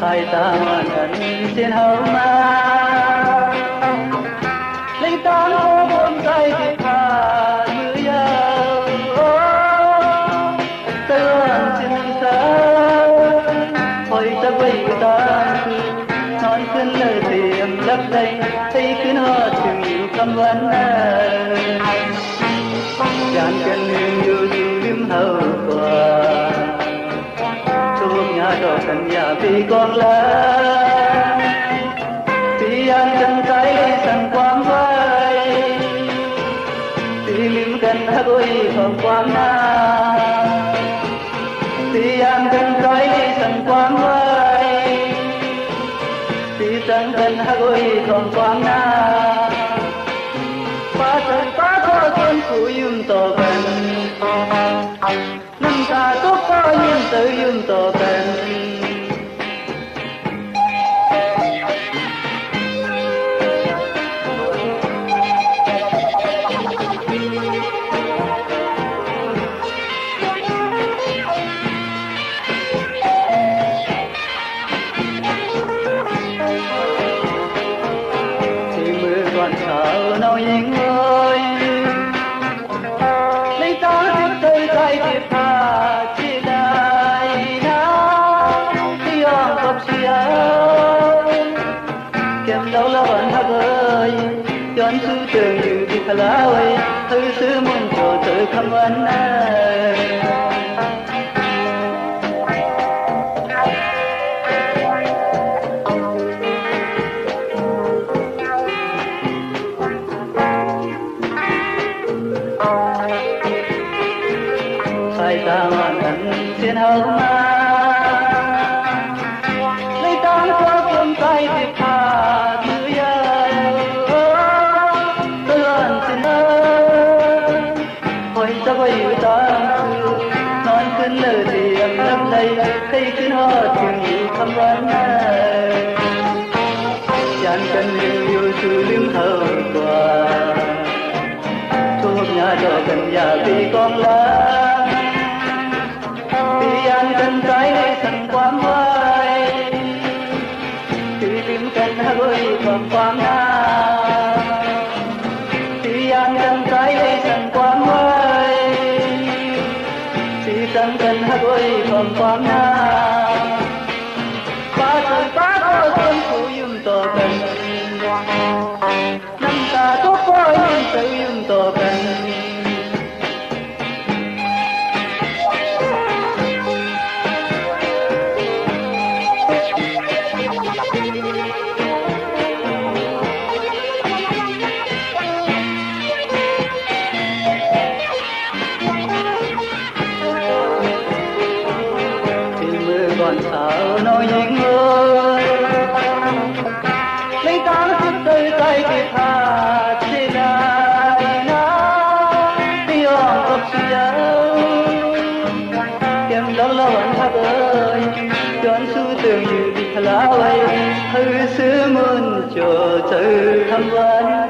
hai ta hoàn ẩn trên hậu ma linh tán phố buông tay thì thả mưa yêu tương trên xa hồi ta quay ta non cơn lời tìm lấp đầy thấy cứ nó từng nhiều căm vấn chán chân yêu dù liếm hậu quả chuông nhà đỏ cần nhà vì con lá vì ăn chân cái lấy sẵn quang vai vì liếm cần hát ôi không quang na vì ăn chân cái lấy sẵn quang vai vì sẵn cần hát ôi không quang na ba trời ba có con phụ yum to cần năm ta tốt có nhưng tự yum to cần thì mưa còn sợ nâu nhìn ơi lấy ta tiếp tới tay tiếp tha chia đài na thì ông cặp chia kem đâu là vẫn hấp ơi chọn sự tưởng như đi khá ơi thư sư muốn cho tự khăm vấn hai ta hoàn ẩn trên hậu ma lấy tán qua cuốn tay tiếp tha mưa yêu tương trên hồi ta quay ta non cơn lời tìm lấp đầy thấy cứ nó từng nhiều căm vấn chán chân yêu dù liếm hậu quả chuông nhà đỏ cần nhà vì con lá vì ăn chân trái lấy sẵn quán vai vì liếm cần hát ôi còn quán na vì ăn chân trái lấy sẵn quán vai vì sẵn cần hát ôi còn quán na ba trời ba có con phụ yum to cần năm ta tốt có nhưng tự yum to cần còn sợ nỗi những ơi lấy ta tiếp tới tay kịp tha trên đài na đi ông cặp chia kem đâu là vẫn hát ơi chọn sự tưởng như đi khá ơi thư sư muốn cho tự thăm vấn